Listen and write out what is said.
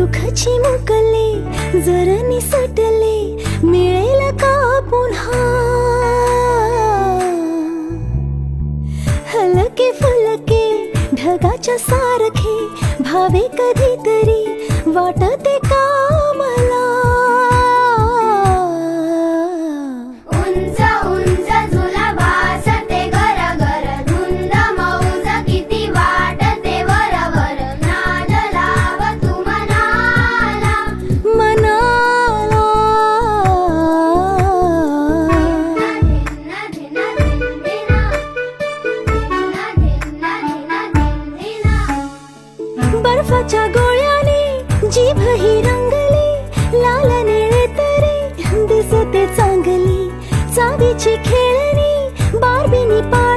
दुःखाची मुकले जर निसटले मिळेल का पुन्हा हलके फुलके ढगाच्या सारखे भावे कधीतरी वाटते का मला उंच उंच झुला भासते घर घर धुंद मौज किती वाटते वरवर नाद लाव तू मनाला मनाला धिन्ना धिन्ना धिन्ना धिन्ना धिन्ना धिन्ना धिन्ना बर्फाच्या गोळ्याने जीभ ही रंगली लाल निळे तरी दिसते चांगली चावीची खेळणी बार्बीनी पाळ